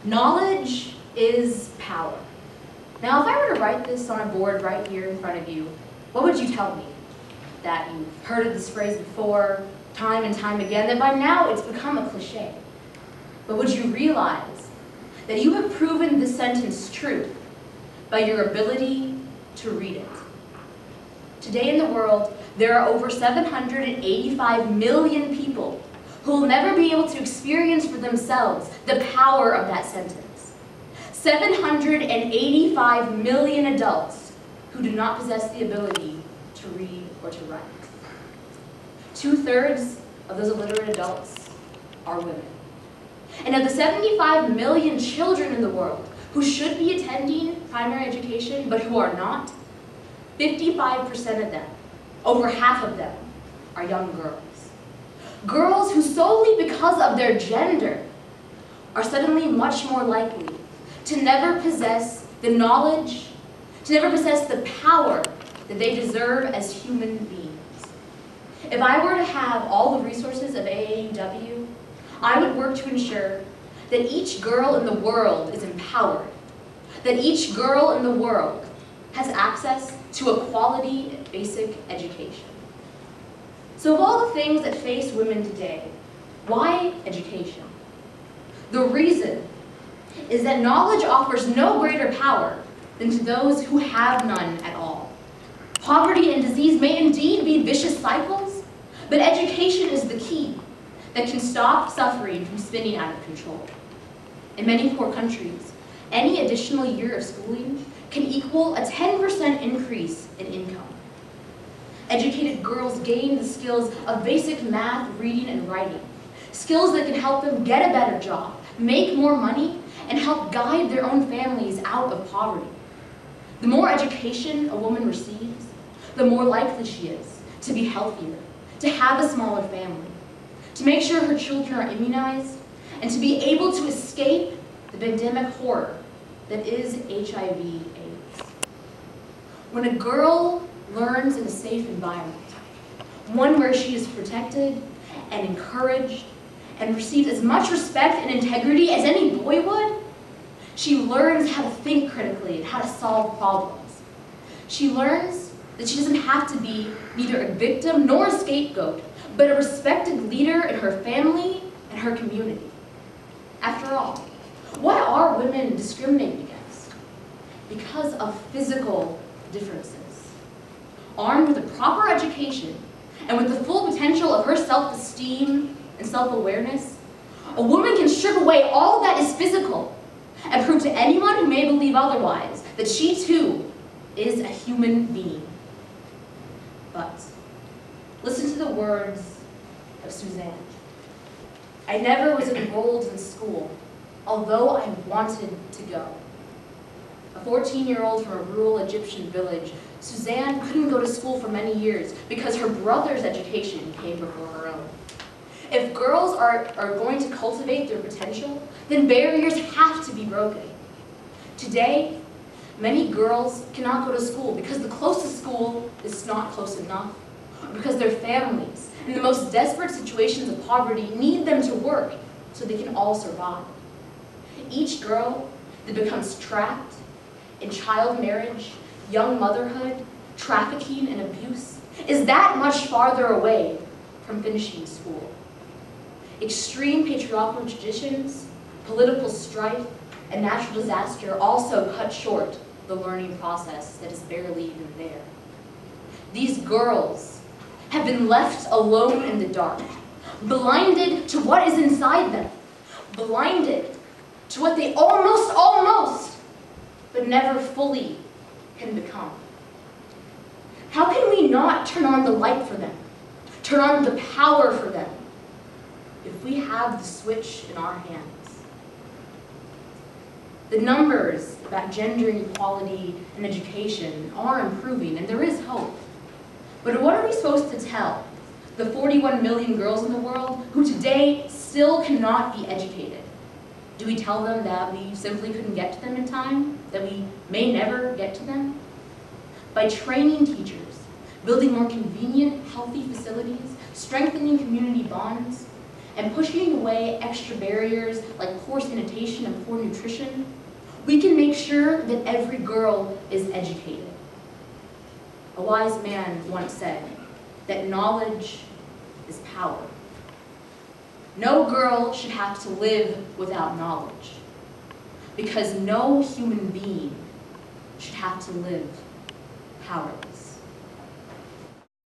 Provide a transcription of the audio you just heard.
Knowledge is power. Now, if I were to write this on a board right here in front of you, what would you tell me? That you've heard of this phrase before, time and time again, that by now it's become a cliche. But would you realize that you have proven this sentence true by your ability to read it? Today in the world, there are over 785 million people who will never be able to experience for themselves the power of that sentence. 785 million adults who do not possess the ability to read or to write. 2/3 of those illiterate adults are women. And of the 75 million children in the world who should be attending primary education but who are not, 55% of them, over half of them, are young girls. Girls who solely because of their gender are suddenly much more likely to never possess the knowledge, to never possess the power that they deserve as human beings. If I were to have all the resources of AAUW, I would work to ensure that each girl in the world is empowered, that each girl in the world has access to a quality basic education. So of all the things that face women today, why education? The reason is that knowledge offers no greater power than to those who have none at all. Poverty and disease may indeed be vicious cycles, but education is the key that can stop suffering from spinning out of control. In many poor countries, any additional year of schooling can equal a 10% increase in income. Educated girls gain the skills of basic math, reading, and writing, skills that can help them get a better job, make more money, and help guide their own families out of poverty. The more education a woman receives, the more likely she is to be healthier, to have a smaller family, to make sure her children are immunized, and to be able to escape the pandemic horror that is HIV/AIDS. When a girl learns in a safe environment, one where she is protected and encouraged and receives as much respect and integrity as any boy would, she learns how to think critically and how to solve problems. She learns that she doesn't have to be neither a victim nor a scapegoat, but a respected leader in her family and her community. After all, what are women discriminated against? Because of physical differences. Armed with a proper education and with the full potential of her self-esteem and self-awareness, a woman can strip away all that is physical and prove to anyone who may believe otherwise that she too is a human being. But listen to the words of Suzanne. I never was enrolled in school, although I wanted to go. A 14-year-old from a rural Egyptian village, Suzanne couldn't go to school for many years because her brother's education came before her own. If girls are going to cultivate their potential, then barriers have to be broken. Today, many girls cannot go to school because the closest school is not close enough, or because their families, in the most desperate situations of poverty, need them to work so they can all survive. Each girl that becomes trapped in child marriage, young motherhood, trafficking, and abuse is that much farther away from finishing school. Extreme patriarchal traditions, political strife, and natural disaster also cut short the learning process that is barely even there. These girls have been left alone in the dark, blinded to what is inside them, blinded to what they almost, but never fully can become. How can we not turn on the light for them, turn on the power for them, if we have the switch in our hands? The numbers about gender equality and education are improving, and there is hope. But what are we supposed to tell the 41 million girls in the world who today still cannot be educated? Do we tell them that we simply couldn't get to them in time? That we may never get to them? By training teachers, building more convenient, healthy facilities, strengthening community bonds, and pushing away extra barriers like poor sanitation and poor nutrition, we can make sure that every girl is educated. A wise man once said that knowledge is power. No girl should have to live without knowledge, because no human being should have to live powerless.